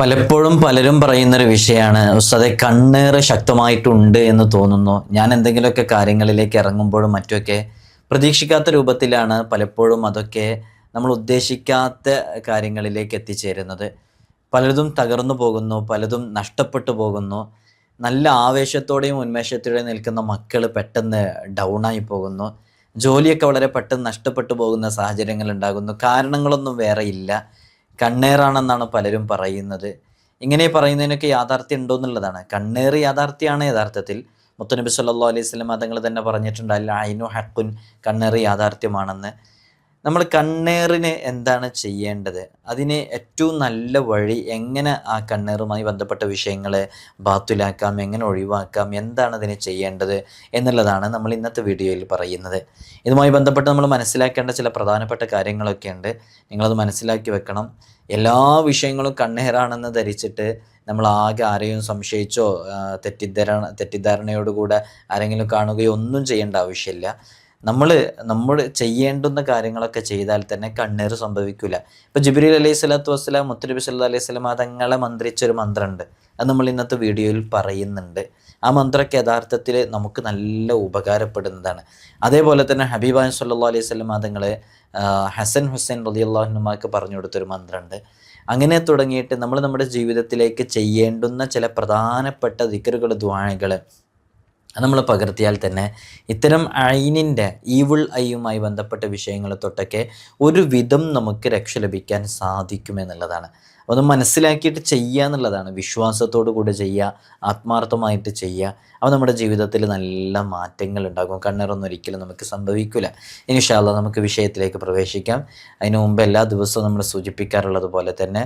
പലപ്പോഴും പലരും പറയുന്നൊരു വിഷയമാണ് ഉസ്താദെ, കണ്ണേറ് ശക്തമായിട്ടുണ്ട് എന്ന് തോന്നുന്നു. ഞാൻ എന്തെങ്കിലുമൊക്കെ കാര്യങ്ങളിലേക്ക് ഇറങ്ങുമ്പോഴും മറ്റുമൊക്കെ പ്രതീക്ഷിക്കാത്ത രൂപത്തിലാണ് പലപ്പോഴും അതൊക്കെ നമ്മൾ ഉദ്ദേശിക്കാത്ത കാര്യങ്ങളിലേക്ക് എത്തിച്ചേരുന്നത്. പലതും തകർന്നു പോകുന്നു, പലതും നഷ്ടപ്പെട്ടു പോകുന്നു. നല്ല ആവേശത്തോടെയും ഉന്മേഷത്തോടെയും നിൽക്കുന്ന മക്കൾ പെട്ടെന്ന് ഡൗണായി പോകുന്നു. ജോലിയൊക്കെ വളരെ പെട്ടെന്ന് നഷ്ടപ്പെട്ടു പോകുന്ന സാഹചര്യങ്ങൾ ഉണ്ടാകുന്നു. കാരണങ്ങളൊന്നും വേറെ ഇല്ല, കണ്ണേറാണെന്നാണ് പലരും പറയുന്നത്. ഇങ്ങനെ പറയുന്നതിനൊക്കെ യാഥാർത്ഥ്യം ഉണ്ടോ എന്നുള്ളതാണ്. കണ്ണേറ് യാഥാർത്ഥ്യമാണ്. യഥാർത്ഥത്തിൽ മുത്തുനബി സല്ലല്ലാഹു അലൈഹി വസല്ലം തങ്ങൾ തന്നെ പറഞ്ഞിട്ടുണ്ട്, അൽ ഐനു ഹഖുൻ, കണ്ണേറ് യാഥാർത്ഥ്യമാണെന്ന്. നമ്മൾ കണ്ണേറിന് എന്താണ് ചെയ്യേണ്ടത്? അതിന് ഏറ്റവും നല്ല വഴി എങ്ങനെ ആ കണ്ണേറുമായി ബന്ധപ്പെട്ട വിഷയങ്ങളെ ബാത്തുലാക്കാം, എങ്ങനെ ഒഴിവാക്കാം, എന്താണ് അതിന് ചെയ്യേണ്ടത് എന്നുള്ളതാണ് നമ്മൾ ഇന്നത്തെ വീഡിയോയിൽ പറയുന്നത്. ഇതുമായി ബന്ധപ്പെട്ട് നമ്മൾ മനസ്സിലാക്കേണ്ട ചില പ്രധാനപ്പെട്ട കാര്യങ്ങളൊക്കെ ഉണ്ട്. നിങ്ങളത് മനസ്സിലാക്കി വെക്കണം. എല്ലാ വിഷയങ്ങളും കണ്ണേറാണെന്ന് ധരിച്ചിട്ട് നമ്മൾ ആകെ ആരെയും സംശയിച്ചോ തെറ്റിദ്ധാരണയോടുകൂടെ ആരെങ്കിലും കാണുകയോ ഒന്നും ചെയ്യേണ്ട ആവശ്യമില്ല. നമ്മൾ ചെയ്യേണ്ടുന്ന കാര്യങ്ങളൊക്കെ ചെയ്താൽ തന്നെ കണ്ണേറ് സംഭവിക്കില്ല. ഇപ്പോൾ ജിബ്രീൽ അലൈഹി സ്വലാത്തു വസ്സലാം മുത്തുനബി സല്ലല്ലാഹു അലൈഹി വസല്ലം തങ്ങളെ മന്ത്രിച്ചൊരു മന്ത്രമുണ്ട്. അത് നമ്മൾ ഇന്നത്തെ വീഡിയോയിൽ പറയുന്നുണ്ട്. ആ മന്ത്രമൊക്കെ യഥാർത്ഥത്തിൽ നമുക്ക് നല്ല ഉപകാരപ്പെടുന്നതാണ്. അതേപോലെ തന്നെ ഹബീബാൻ സല്ലല്ലാഹു അലൈഹി വസല്ലം തങ്ങൾ ഹസൻ ഹുസൈൻ റളിയല്ലാഹു അൻഹുമാക്ക് പറഞ്ഞു കൊടുത്തൊരു മന്ത്രമുണ്ട്. അങ്ങനെ തുടങ്ങിയിട്ട് നമ്മൾ നമ്മുടെ ജീവിതത്തിലേക്ക് ചെയ്യേണ്ടുന്ന ചില പ്രധാനപ്പെട്ട ദിക്റുകൾ, ദുആകൾ നമ്മൾ പകർത്തിയാൽ തന്നെ ഇത്തരം ഐനിൻ്റെ ഈവിൾ ഐയുമായി ബന്ധപ്പെട്ട വിഷയങ്ങൾ തൊട്ടൊക്കെ ഒരു വിധം നമുക്ക് രക്ഷ ലഭിക്കാൻ സാധിക്കുമെന്നുള്ളതാണ്. അപ്പോൾ അത് മനസ്സിലാക്കിയിട്ട് ചെയ്യുക എന്നുള്ളതാണ്. വിശ്വാസത്തോടു കൂടി ചെയ്യുക, ആത്മാർത്ഥമായിട്ട് ചെയ്യുക. അപ്പോൾ നമ്മുടെ ജീവിതത്തിൽ നല്ല മാറ്റങ്ങൾ ഉണ്ടാകും. കണ്ണേറൊന്നും ഒരിക്കലും നമുക്ക് സംഭവിക്കില്ല. ഇൻഷാ അല്ലാഹ് നമുക്ക് വിഷയത്തിലേക്ക് പ്രവേശിക്കാം. അതിനു മുമ്പ് എല്ലാ ദിവസവും നമ്മൾ സൂചിപ്പിക്കാറുള്ളത് പോലെ തന്നെ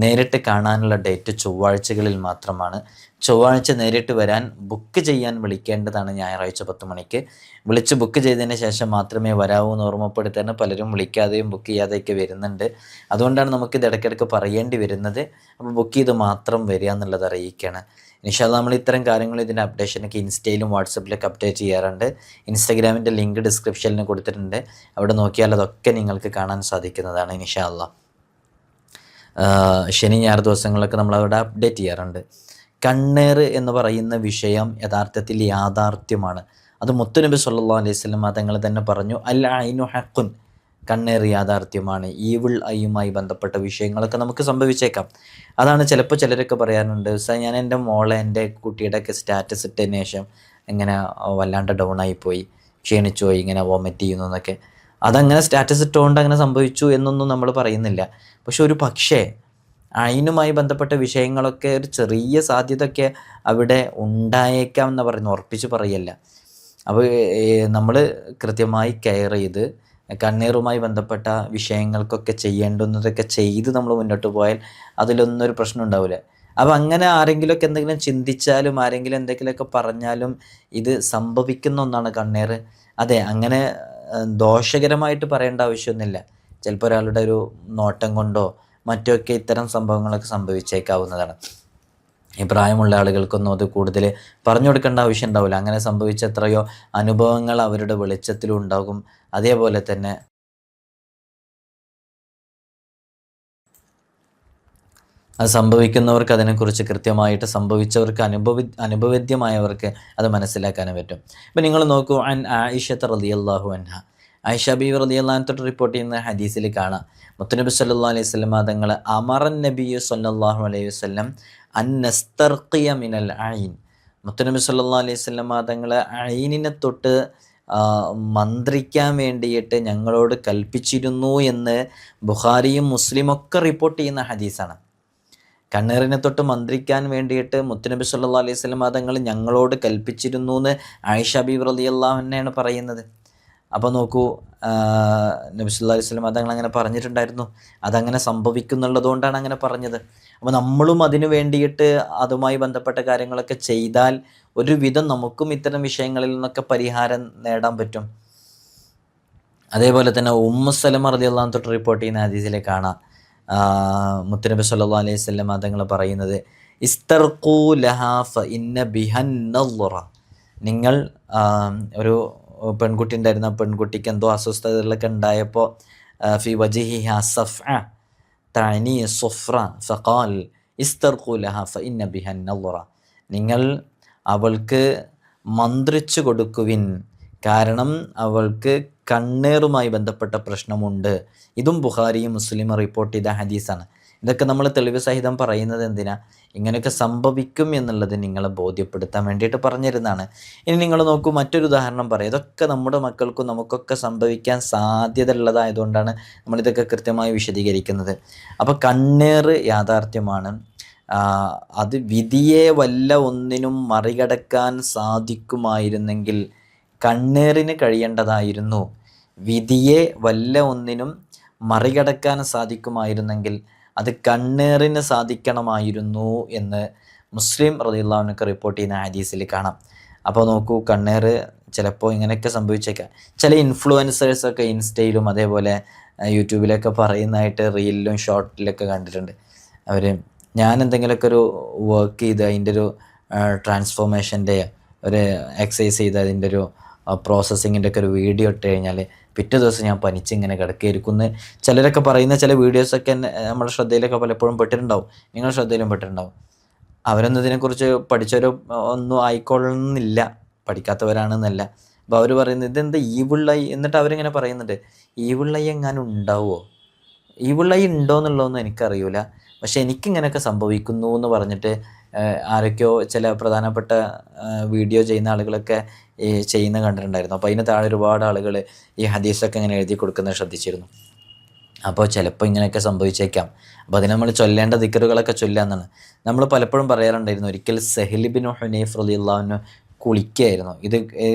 നേരിട്ട് കാണാനുള്ള ഡേറ്റ് ചൊവ്വാഴ്ചകളിൽ മാത്രമാണ്. ചൊവ്വാഴ്ച നേരിട്ട് വരാൻ ബുക്ക് ചെയ്യാൻ വിളിക്കേണ്ടതാണ്. ഞായറാഴ്ച 10 മണിക്ക് വിളിച്ച് ബുക്ക് ചെയ്തതിന് ശേഷം മാത്രമേ വരാവൂ എന്ന് ഓർമ്മപ്പെടുത്താൻ പലരും വിളിക്കാതെയും ബുക്ക് ചെയ്യാതെയൊക്കെ വരുന്നുണ്ട്. അതുകൊണ്ടാണ് നമുക്കിത് ഇടയ്ക്കിടയ്ക്ക് പറയേണ്ടി വരുന്നത്. അപ്പോൾ ബുക്ക് ചെയ്ത് മാത്രം വരിക എന്നുള്ളത് അറിയിക്കുകയാണ്. ഇൻഷാ അല്ലാഹ് നമ്മൾ ഇത്തരം കാര്യങ്ങൾ, ഇതിൻ്റെ അപ്ഡേഷനൊക്കെ ഇൻസ്റ്റയിലും വാട്സപ്പിലൊക്കെ അപ്ഡേറ്റ് ചെയ്യാറുണ്ട്. ഇൻസ്റ്റാഗ്രാമിൻ്റെ ലിങ്ക് ഡിസ്ക്രിപ്ഷനിൽ കൊടുത്തിട്ടുണ്ട്. അവിടെ നോക്കിയാൽ അതൊക്കെ നിങ്ങൾക്ക് കാണാൻ സാധിക്കുന്നതാണ്. ഇൻഷാ അല്ലാഹ് ശനി ഞായർ ദിവസങ്ങളിലൊക്കെ നമ്മൾ അവിടെ അപ്ഡേറ്റ് ചെയ്യാറുണ്ട്. കണ്ണേറ് എന്ന് പറയുന്ന വിഷയം യഥാർത്ഥത്തിൽ യാഥാർത്ഥ്യമാണ്. അത് മുത്തുനബി സല്ലല്ലാഹു അലൈഹി വസല്ലം തങ്ങൾ തന്നെ പറഞ്ഞു, അൽ ഐനു ഹഖുൻ, കണ്ണേറ് യാഥാർത്ഥ്യമാണ്. ഈവിൾ ഐയുമായി ബന്ധപ്പെട്ട വിഷയങ്ങളൊക്കെ നമുക്ക് സംഭവിച്ചേക്കാം. അതാണ് ചിലപ്പോൾ ചിലരൊക്കെ പറയാറുണ്ട്, ഉസ്താദ് ഞാൻ എൻ്റെ മോളെ, എൻ്റെ കുട്ടിയുടെയൊക്കെ സ്റ്റാറ്റസ് ഇട്ടതിന് ശേഷം ഇങ്ങനെ വല്ലാണ്ട് ഡൗണായി പോയി, ക്ഷീണിച്ചു പോയി, ഇങ്ങനെ വോമിറ്റ് ചെയ്യുന്നു എന്നൊക്കെ. അതങ്ങനെ സ്റ്റാറ്റസ് ഇട്ടുകൊണ്ട് അങ്ങനെ സംഭവിച്ചു എന്നൊന്നും നമ്മൾ പറയുന്നില്ല. പക്ഷെ ഒരു പക്ഷേ ഐനുമായി ബന്ധപ്പെട്ട വിഷയങ്ങളൊക്കെ ഒരു ചെറിയ സാധ്യതയൊക്കെ അവിടെ ഉണ്ടായേക്കാം എന്ന് പറയുന്നു, ഉറപ്പിച്ച് പറയല്ല. അപ്പോൾ നമ്മൾ കൃത്യമായി കെയർ ചെയ്ത് കണ്ണീറുമായി ബന്ധപ്പെട്ട വിഷയങ്ങൾക്കൊക്കെ ചെയ്യേണ്ടുന്നതൊക്കെ ചെയ്ത് നമ്മൾ മുന്നോട്ട് പോയാൽ അതിലൊന്നും ഒരു പ്രശ്നം ഉണ്ടാവില്ല. അപ്പോൾ അങ്ങനെ ആരെങ്കിലുമൊക്കെ എന്തെങ്കിലും ചിന്തിച്ചാലും ആരെങ്കിലും എന്തെങ്കിലുമൊക്കെ പറഞ്ഞാലും ഇത് സംഭവിക്കുന്ന ഒന്നാണ് കണ്ണീർ. അതെ, അങ്ങനെ ദോഷകരമായിട്ട് പറയേണ്ട ആവശ്യമൊന്നുമില്ല. ചിലപ്പോൾ ഒരാളുടെ ഒരു നോട്ടം കൊണ്ടോ മറ്റൊക്കെ ഇത്തരം സംഭവങ്ങളൊക്കെ സംഭവിച്ചേക്കാവുന്നതാണ്. ഈ പ്രായമുള്ള ആളുകൾക്കൊന്നും അത് കൂടുതൽ പറഞ്ഞു കൊടുക്കേണ്ട ആവശ്യം ഉണ്ടാവില്ല. അങ്ങനെ സംഭവിച്ച എത്രയോ അനുഭവങ്ങൾ അവരുടെ വെളിച്ചത്തിലും ഉണ്ടാകും. അതേപോലെ തന്നെ അത് സംഭവിക്കുന്നവർക്ക് അതിനെക്കുറിച്ച് കൃത്യമായിട്ട് സംഭവിച്ചവർക്ക് അനുഭവവേദ്യമായവർക്ക് അത് മനസ്സിലാക്കാനും പറ്റും. ഇപ്പം നിങ്ങൾ നോക്കൂ, അൻ ആയിഷത്ത് റളിയല്ലാഹു അൻഹ, ആയിഷ ബീവി റളിയല്ലാഹു അൻഹ തൊട്ട് റിപ്പോർട്ട് ചെയ്യുന്ന ഹദീസിൽ കാണാം, മുത്തുനബി സല്ലല്ലാഹു അലൈഹി വസല്ലം തങ്ങൾ അമറൻ നബിയ്യു സല്ലല്ലാഹു അലൈഹി വസല്ലം അൻ നസ്തർഖിയ മിനൽ ഐൻ, മുത്തുനബി സല്ലല്ലാഹു അലൈഹി വസല്ലം തങ്ങൾ ഐനിനെ തൊട്ട് മന്ത്രിക്കാൻ വേണ്ടിയിട്ട് ഞങ്ങളോട് കൽപ്പിച്ചിരുന്നു എന്ന് ബുഖാരിയും മുസ്ലിമൊക്കെ റിപ്പോർട്ട് ചെയ്യുന്ന ഹദീസാണ്. കണ്ണേറിനെ തൊട്ട് മന്ത്രിക്കാൻ വേണ്ടിയിട്ട് മുത്തുനബി സല്ലല്ലാഹു അലൈഹി വസല്ലം തങ്ങൾ ഞങ്ങളോട് കൽപ്പിച്ചിരുന്നു എന്ന് ആയിഷ ബീവി റളിയല്ലാഹു അൻഹയാണ് പറയുന്നത്. അപ്പോൾ നോക്കൂ, നബി സല്ലല്ലാഹു അലൈഹി വസല്ലം തങ്ങൾ അങ്ങനെ പറഞ്ഞിട്ടുണ്ടായിരുന്നു. അതങ്ങനെ സംഭവിക്കുന്നുള്ളതുകൊണ്ടാണ് അങ്ങനെ പറഞ്ഞത്. അപ്പോൾ നമ്മളും അതിനു വേണ്ടിയിട്ട് അതുമായി ബന്ധപ്പെട്ട കാര്യങ്ങളൊക്കെ ചെയ്താൽ ഒരുവിധം നമുക്കും ഇത്തരം വിഷയങ്ങളിൽ നിന്നൊക്കെ പരിഹാരം നേടാൻ പറ്റും. അതേപോലെ തന്നെ ഉമ്മു സലമ റളിയല്ലാഹു അൻഹ തൊട്ട് റിപ്പോർട്ട് ചെയ്യുന്ന ഹദീസിലെ കാണാം, മുത്തുനബി സല്ലല്ലാഹു അലൈഹി വസല്ലം തങ്ങൾ പറയുന്നത്, ഇസ്തർഖൂ ലഹാ ഫഇന്ന ബിഹൻ നളറ, നിങ്ങൾ ഒരു പെൺകുട്ടി ഉണ്ടായിരുന്ന പെൺകുട്ടിക്ക് എന്തോ അസ്വസ്ഥതകളൊക്കെ ഉണ്ടായപ്പോൾ ഫി വജിഹിഹ സഫ്അ തഅനി സുഫ്ര ഫഖാൽ ഇസ്തർഖു ലഹ ഫഇന്ന ബിഹൻ നളറ, നിങ്ങൾ അവൾക്ക് മന്ത്രിച്ചു കൊടുക്കുവിൻ, കാരണം അവൾക്ക് കണ്ണേറുമായി ബന്ധപ്പെട്ട പ്രശ്നമുണ്ട്. ഇതും ബുഖാരിയും മുസ്ലിമും റിപ്പോർട്ട് ചെയ്ത ഹദീസാണ്. ഇതൊക്കെ നമ്മൾ തെളിവ് സഹിതം പറയുന്നത് എന്തിനാ? ഇങ്ങനെയൊക്കെ സംഭവിക്കും എന്നുള്ളത് നിങ്ങളെ ബോധ്യപ്പെടുത്താൻ വേണ്ടിയിട്ട് പറഞ്ഞിരുന്നതാണ്. ഇനി നിങ്ങൾ നോക്കൂ, മറ്റൊരു ഉദാഹരണം പറയാം. ഇതൊക്കെ നമ്മുടെ മക്കൾക്കും നമുക്കൊക്കെ സംഭവിക്കാൻ സാധ്യത ഉള്ളതായതുകൊണ്ടാണ് നമ്മളിതൊക്കെ കൃത്യമായി വിശദീകരിക്കുന്നത്. അപ്പോൾ കണ്ണേറ് യാഥാർത്ഥ്യമാണ്. അത് വിധിയെ വല്ല ഒന്നിനും മറികടക്കാൻ സാധിക്കുമായിരുന്നെങ്കിൽ കണ്ണേറിന് കഴിയേണ്ടതായിരുന്നു. വിധിയെ വല്ല ഒന്നിനും മറികടക്കാൻ സാധിക്കുമായിരുന്നെങ്കിൽ അത് കണ്ണേറിന് സാധിക്കണമായിരുന്നു എന്ന് മുസ്ലിം റളിയല്ലാഹു അൻഹു റിപ്പോർട്ട് ചെയ്യുന്ന ഹദീസിൽ കാണാം. അപ്പോൾ നോക്കൂ, കണ്ണേറ് ചിലപ്പോൾ ഇങ്ങനെയൊക്കെ സംഭവിച്ചേക്കാം. ചില ഇൻഫ്ലുവൻസേഴ്സൊക്കെ ഇൻസ്റ്റയിലും അതേപോലെ യൂട്യൂബിലൊക്കെ പറയുന്നതായിട്ട് റീലിലും ഷോർട്ടിലൊക്കെ കണ്ടിട്ടുണ്ട്. അവർ ഞാൻ എന്തെങ്കിലുമൊക്കെ ഒരു വർക്ക് ചെയ്ത് അതിൻ്റെ ഒരു ട്രാൻസ്ഫോർമേഷൻ്റെ ഒരു എക്സസൈസ് ചെയ്ത് അതിൻ്റെ ഒരു പ്രോസസ്സിങ്ങിൻ്റെ ഒക്കെ ഒരു വീഡിയോ ഇട്ട് കഴിഞ്ഞാൽ പിറ്റേ ദിവസം ഞാൻ പനിച്ചിങ്ങനെ കിടക്കുകയായിരിക്കും ചിലരൊക്കെ പറയുന്ന ചില വീഡിയോസൊക്കെ നമ്മുടെ ശ്രദ്ധയിലൊക്കെ പലപ്പോഴും പെട്ടിട്ടുണ്ടാവും, നിങ്ങളുടെ ശ്രദ്ധയിലും പെട്ടിട്ടുണ്ടാവും. അവരൊന്നും ഇതിനെക്കുറിച്ച് പഠിച്ചവരോ ഒന്നും ആയിക്കൊള്ളുന്നില്ല, പഠിക്കാത്തവരാണെന്നല്ല. അപ്പോൾ അവർ പറയുന്നത് ഇതെന്താ ഈവിൾ ഐ, എന്നിട്ട് അവരിങ്ങനെ പറയുന്നുണ്ട് ഈവിൾ ഐ എങ്ങാനും ഉണ്ടാവുമോ, ഈവിൾ ഐ ഉണ്ടോ എന്നുള്ളതൊന്നും എനിക്കറിയില്ല, പക്ഷെ എനിക്കിങ്ങനെയൊക്കെ സംഭവിക്കുന്നു എന്ന് പറഞ്ഞിട്ട് ആരൊക്കെയോ ചില പ്രധാനപ്പെട്ട വീഡിയോ ചെയ്യുന്ന ആളുകളൊക്കെ ചെയ്യുന്ന കണ്ടിട്ടുണ്ടായിരുന്നു. അപ്പോൾ അതിന് താഴെ ഒരുപാട് ആളുകൾ ഈ ഹദീസൊക്കെ ഇങ്ങനെ എഴുതി കൊടുക്കുന്നത് ശ്രദ്ധിച്ചിരുന്നു. അപ്പോൾ ചിലപ്പോൾ ഇങ്ങനെയൊക്കെ സംഭവിച്ചേക്കാം. അപ്പോൾ അതിന് നമ്മൾ ചൊല്ലേണ്ട ദിക്റുകളൊക്കെ ചൊല്ലാന്നാണ്. നമ്മൾ പലപ്പോഴും പറയാറുണ്ടായിരുന്നു. ഒരിക്കൽ സഹ്ൽ ബിൻ ഹുനൈഫ് റളിയല്ലാഹു അൻഹു കുളിക്കുകയായിരുന്നു. ഇത്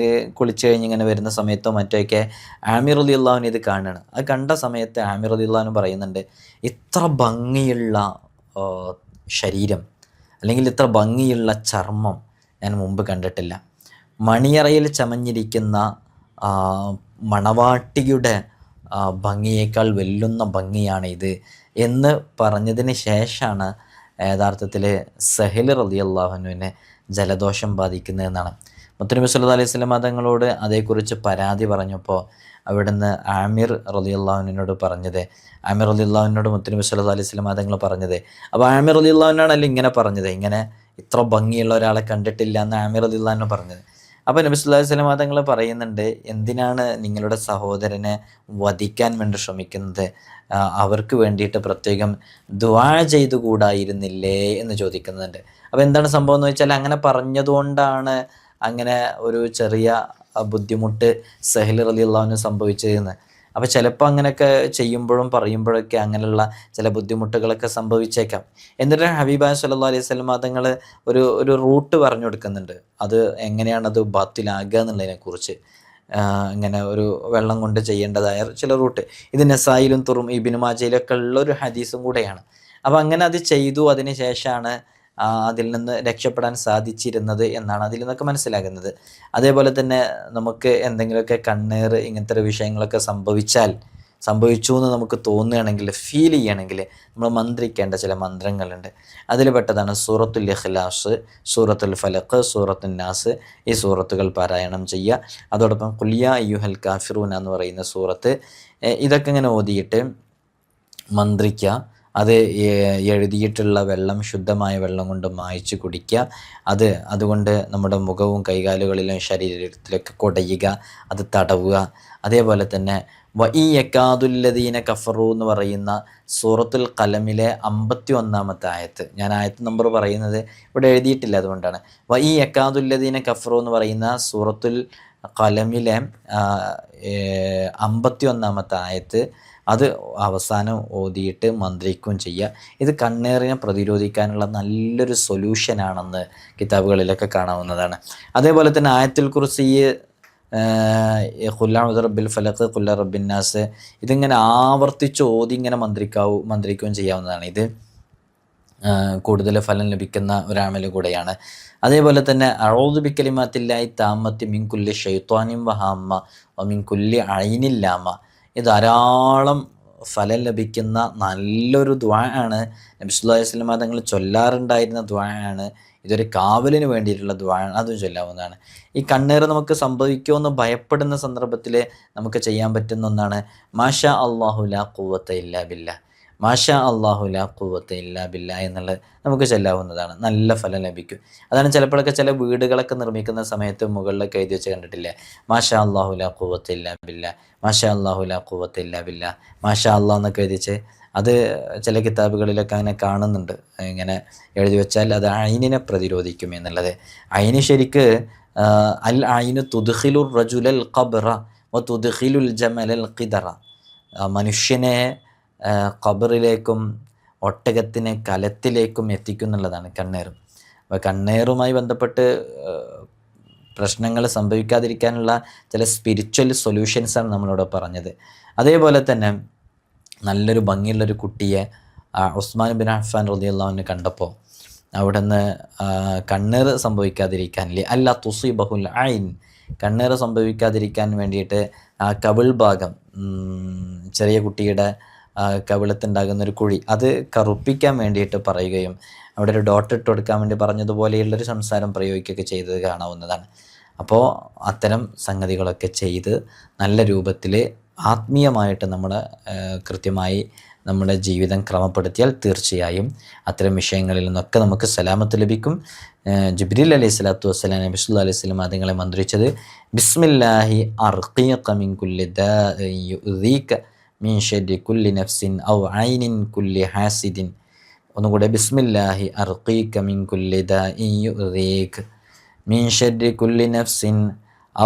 കുളിച്ച് കഴിഞ്ഞ് ഇങ്ങനെ വരുന്ന സമയത്തോ മറ്റൊക്കെ ആമിർ റളിയല്ലാഹു അൻഹു ഇത് കാണുകയാണ്. അത് കണ്ട സമയത്ത് ആമിർ റളിയല്ലാഹു അൻഹു പറയുന്നുണ്ട്, ഇത്ര ഭംഗിയുള്ള ശരീരം അല്ലെങ്കിൽ ഇത്ര ഭംഗിയുള്ള ചർമ്മം ഞാൻ മുമ്പ് കണ്ടിട്ടില്ല. മണിയറയിൽ ചമഞ്ഞിരിക്കുന്ന മണവാട്ടിയുടെ ഭംഗിയേക്കാൾ വെല്ലുന്ന ഭംഗിയാണ് ഇത് എന്ന് പറഞ്ഞതിന് ശേഷമാണ് യഥാർത്ഥത്തിൽ സഹൽ റളിയല്ലാഹു അൻഹുവിനെ ജലദോഷം ബാധിക്കുന്നതെന്നാണ്. മുത്തുനബി സല്ലല്ലാഹു അലൈഹി വസല്ലം തങ്ങളോട് അതേക്കുറിച്ച് പരാതി പറഞ്ഞപ്പോൾ അവിടുന്ന് ആമിർ റളിയല്ലാഹു അൻഹുവിനോട് പറഞ്ഞത്, ആമിർ റളിയല്ലാഹു അൻഹുവിനോട് മുത്തുനബി സല്ലല്ലാഹു അലൈഹി വസല്ലം തങ്ങൾ പറഞ്ഞത്, അപ്പോൾ ആമിർ റളിയല്ലാഹു അൻഹുവാണല്ലോ ഇങ്ങനെ പറഞ്ഞത്, ഇങ്ങനെ ഇത്ര ഭംഗിയുള്ള ഒരാളെ കണ്ടിട്ടില്ല എന്ന് ആമിർ റളിയല്ലാഹു അൻഹു പറഞ്ഞത്. അപ്പോൾ നബി സല്ലല്ലാഹു അലൈഹി വസല്ലം തങ്ങൾ പറയുന്നുണ്ട്, എന്തിനാണ് നിങ്ങളുടെ സഹോദരനെ വധിക്കാൻ വേണ്ടി ശ്രമിക്കുന്നത്? അവർക്ക് വേണ്ടിയിട്ട് പ്രത്യേകം ദുആ ചെയ്തുകൂടായിരുന്നില്ലേ എന്ന് ചോദിക്കുന്നുണ്ട്. അപ്പോൾ എന്താണ് സംഭവം എന്ന് വെച്ചാൽ, അങ്ങനെ പറഞ്ഞതുകൊണ്ടാണ് അങ്ങനെ ഒരു ചെറിയ ബുദ്ധിമുട്ട് സഹൽ റളിയല്ലാഹു അൻഹു സംഭവിച്ചതെന്ന്. അപ്പോൾ ചിലപ്പോൾ അങ്ങനെയൊക്കെ ചെയ്യുമ്പോഴും പറയുമ്പോഴൊക്കെ അങ്ങനെയുള്ള ചില ബുദ്ധിമുട്ടുകളൊക്കെ സംഭവിച്ചേക്കാം. എന്നിട്ട് ഹബീബായ സല്ലല്ലാഹു അലൈഹി വസല്ലം തങ്ങൾ ഒരു റൂട്ട് പറഞ്ഞു കൊടുക്കുന്നുണ്ട്. അത് എങ്ങനെയാണത് ബാത്തിലാകുക എന്നുള്ളതിനെക്കുറിച്ച്, ഇങ്ങനെ ഒരു വെള്ളം കൊണ്ട് ചെയ്യേണ്ടതായ ചില റൂട്ട്. ഇത് നസായിലും ഇബ്നു മാജയിലൊക്കെ ഉള്ള ഒരു ഹദീസും കൂടെയാണ്. അപ്പോൾ അങ്ങനെ അത് ചെയ്തു, അതിന് ശേഷമാണ് അതിൽ നിന്ന് രക്ഷപ്പെടാൻ സാധിച്ചിരുന്നത് എന്നാണ് അതിൽ നിന്നൊക്കെ മനസ്സിലാകുന്നത്. അതേപോലെ തന്നെ നമുക്ക് എന്തെങ്കിലുമൊക്കെ കണ്ണേറ് ഇങ്ങനത്തെ ഒരു വിഷയങ്ങളൊക്കെ സംഭവിച്ചു എന്ന് നമുക്ക് തോന്നുകയാണെങ്കിൽ, ഫീൽ ചെയ്യുകയാണെങ്കിൽ നമ്മൾ മന്ത്രിക്കേണ്ട ചില മന്ത്രങ്ങളുണ്ട്. അതിൽ പെട്ടതാണ് സൂറത്തുൽ ഇഖ്ലാസ്, സൂറത്തുൽ ഫലഖ്, സൂറത്തുൻ നാസ്. ഈ സൂറത്തുകൾ പാരായണം ചെയ്യുക. അതോടൊപ്പം ഖുൽ യാ അയ്യുഹൽ കാഫിറൂന എന്ന് പറയുന്ന സൂറത്ത്, ഇതൊക്കെ ഇങ്ങനെ ഓതിയിട്ട് മന്ത്രിക്കുക. അത് എഴുതിയിട്ടുള്ള വെള്ളം ശുദ്ധമായ വെള്ളം കൊണ്ട് മായ്ച്ച് കുടിക്കുക. അതുകൊണ്ട് നമ്മുടെ മുഖവും കൈകാലുകളിലും ശരീരത്തിലൊക്കെ കുടയുക, അത് തടവുക. അതേപോലെ തന്നെ വഇ യകാദുല്ലദീന കഫറു എന്ന് പറയുന്ന സൂറത്തുൽ ഖലമിലെ 51-ാമത്തെ ആയത്ത്, ഞാൻ ആയത്ത് നമ്പർ പറയുന്നത് ഇവിടെ എഴുതിയിട്ടില്ല, അതുകൊണ്ടാണ്. വഇ യകാദുല്ലദീന കഫറു എന്ന് പറയുന്ന സൂറത്തുൽ ഖലമിലെ 51-ാമത്തെ ആയത്ത്, അത് അവസാനം ഓതിയിട്ട് മന്ത്രിക്കുകയും ചെയ്യുക. ഇത് കണ്ണേറിനെ പ്രതിരോധിക്കാനുള്ള നല്ലൊരു സൊല്യൂഷനാണെന്ന് കിതാബുകളിലൊക്കെ കാണാവുന്നതാണ്. അതേപോലെ തന്നെ ആയത്തുൽ കുർസി, ഖുൽ അഊദു ബിറബ്ബിൽ ഫലഖ്, ഖുൽ റബ്ബിൻ നാസ്, ഇതിങ്ങനെ ആവർത്തിച്ച് ഓതി ഇങ്ങനെ മന്ത്രിക്കുകയും ചെയ്യാവുന്നതാണ്. ഇത് കൂടുതൽ ഫലം ലഭിക്കുന്ന ഒരമൽ കൂടെയാണ്. അതേപോലെ തന്നെ അഊദു ബികലിമാത്തില്ലാഹി താമ്മത്തി മിൻ കുല്ലി ശൈത്വാനിൻ വഹാമ്മ വമിൻ കുല്ലി ഐനിൻ ലാമ. ഇത് ധാരാളം ഫലം ലഭിക്കുന്ന നല്ലൊരു ദുആ ആണ്. നബി സല്ലല്ലാഹു അലൈഹി വസല്ലം തങ്ങൾ ചൊല്ലാറുണ്ടായിരുന്ന ദുആ ആണ്. ഇതൊരു കാവലിന് വേണ്ടിയിട്ടുള്ള ദുആ ആണ്, അതും ചൊല്ലാവുന്നതാണ്. ഈ കണ്ണേറ് നമുക്ക് സംഭവിക്കുമെന്ന് ഭയപ്പെടുന്ന സന്ദർഭത്തിൽ നമുക്ക് ചെയ്യാൻ പറ്റുന്ന ഒന്നാണ് മാഷാ അല്ലാഹു ലാ ഖുവത ഇല്ലാ ബില്ലാഹ്. മാഷാ അല്ലാഹു ലാ ഖുവത ഇല്ലാ ബില്ലാ എന്നുള്ളത് നമുക്ക് ചൊല്ലാവുന്നതാണ്. നല്ല ഫലം ലഭിക്കും. അതാണ് ചിലപ്പോഴൊക്കെ ചില വീടുകളൊക്കെ നിർമ്മിക്കുന്ന സമയത്ത് മുകളിലൊക്കെ എഴുതി വെച്ച് കണ്ടിട്ടില്ലേ, മാഷാ അല്ലാഹു ലാ ഖുവത ഇല്ലാ ബില്ലാ, മാഷാ അല്ലാഹു ലാ ഖുവത ഇല്ലാ ബില്ലാ, മാഷാ അല്ലാഹ് എന്നൊക്കെ എഴുതിച്ച്. അത് ചില കിതാബുകളിലൊക്കെ അങ്ങനെ കാണുന്നുണ്ട്. ഇങ്ങനെ എഴുതി വെച്ചാൽ അത് ഐനിനെ പ്രതിരോധിക്കും എന്നുള്ളത്. ഐന് ശരിക്ക് അൽ ഐനു തുദ്ഖിലുർ റജുലൽ ഖബ്റ വ തുദ്ഖിലുൽ ജമലൽ ഖിദറ, മനുഷ്യനെ ഖബറിലേക്കും ഒട്ടകത്തിനെ കലത്തിലേക്കും എത്തിക്കും എന്നുള്ളതാണ് കണ്ണേർ. അപ്പോൾ കണ്ണേറുമായി ബന്ധപ്പെട്ട് പ്രശ്നങ്ങൾ സംഭവിക്കാതിരിക്കാനുള്ള ചില സ്പിരിച്വൽ സൊല്യൂഷൻസാണ് നമ്മളിവിടെ പറഞ്ഞത്. അതേപോലെ തന്നെ നല്ലൊരു ഭംഗിയുള്ളൊരു കുട്ടിയെ ഉസ്മാൻ ബിൻ അഫ്ഫാൻ റളിയല്ലാഹു അൻഹു കണ്ടപ്പോൾ അവിടുന്ന് കണ്ണേർ സംഭവിക്കാതിരിക്കാൻ അല്ലാ തുസീബഹുൽ ഐൻ, കണ്ണേർ സംഭവിക്കാതിരിക്കാൻ വേണ്ടിയിട്ട് ആ കവിൾ ഭാഗം, ചെറിയ കുട്ടിയുടെ കവിളത്തുണ്ടാകുന്നൊരു കുഴി, അത് കറുപ്പിക്കാൻ വേണ്ടിയിട്ട് പറയുകയും അവിടെ ഒരു ഡോട്ട് ഇട്ട് കൊടുക്കാൻ വേണ്ടി പറഞ്ഞതുപോലെയുള്ളൊരു സംസാരം പ്രയോഗിക്കുകയൊക്കെ ചെയ്തത് കാണാവുന്നതാണ്. അപ്പോൾ അത്തരം സംഗതികളൊക്കെ ചെയ്ത് നല്ല രൂപത്തിൽ ആത്മീയമായിട്ട് നമ്മൾ കൃത്യമായി നമ്മുടെ ജീവിതം ക്രമപ്പെടുത്തിയാൽ തീർച്ചയായും അത്തരം വിഷയങ്ങളിൽ നിന്നൊക്കെ നമുക്ക് സലാമത്ത് ലഭിക്കും. ജിബ്രീൽ അലൈഹി സ്വലാത്തു വസ്സലാം നബി സല്ലല്ലാഹു അലൈഹി വസല്ലം അതുങ്ങളെ മന്ത്രിച്ചത് ബിസ്മില്ലാഹി അർഖീക മിൻ കുല്ലി ദാഇ യുദീക മിൻ ശർരി കുല്ലി നഫ്സിൻ ഔ ഐനിൻ കുല്ലി ഹാസിദിൻ. ഒന്നുകൂടെ, ബിസ്മില്ലാഹി അർഖീക മിൻ കുല്ലി ദാഇ യുദീക മിൻ ശർരി കുല്ലി നഫ്സിൻ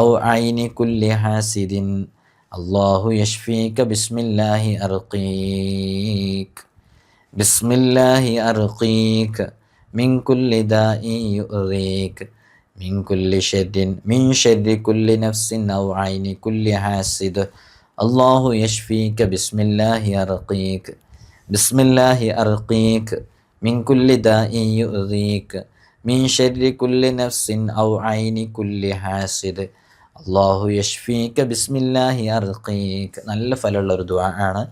ഔ ഐനി കുല്ലി ഹാസിദിൻ അല്ലാഹു യശ്ഫീക ബിസ്മില്ലാഹി അർഖീക ബിസ്മില്ലാഹി അർഖീക മിൻ കുല്ലി ദാഇ യുദീക മിൻ കുല്ലി ശർരിൻ മിൻ ശർരി കുല്ലി നഫ്സിൻ ഔ ഐനി കുല്ലി ഹാസിദ് അല്ലാഹു യശ്ഫീക ബിസ്മില്ലാഹി അർഖീക ബിസ്മില്ലാഹി അർഖീക മിൻ കുല്ലി ദാഇ യുദീക മിൻ ശർരി കുല്ലി നഫ്സിൻ ഔ ഐനി കുല്ലി ഹാസിദ് അല്ലാഹു യശ്ഫീക ബിസ്മില്ലാഹി അർഖീക. നല്ല ഫലമുള്ള ഒരു ദുആ ആണ്.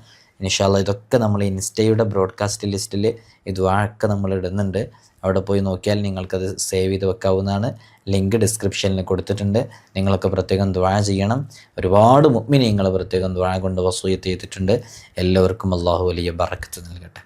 ഇൻഷാ അല്ലാഹ് ഇതൊക്കെ നമ്മൾ ഇൻസ്റ്റയുടെ ബ്രോഡ്കാസ്റ്റ് ലിസ്റ്റിൽ ഈ ദുആ ഒക്കെ നമ്മൾ ഇടുന്നുണ്ട്. അവിടെ പോയി നോക്കിയാൽ നിങ്ങൾക്കത് സേവ് ചെയ്ത് വെക്കാവുന്നതാണ്. ലിങ്ക് ഡിസ്ക്രിപ്ഷനിൽ കൊടുത്തിട്ടുണ്ട്. നിങ്ങളൊക്കെ പ്രത്യേകം ദുആ ചെയ്യണം. ഒരുപാട് മുഅ്മിനീങ്ങൾ പ്രത്യേകം ദുആ കൊണ്ട് വസൂയത്ത് ചെയ്തിട്ടുണ്ട്. എല്ലാവർക്കും അല്ലാഹു വലിയ ബറക്കത്ത് നൽകട്ടെ.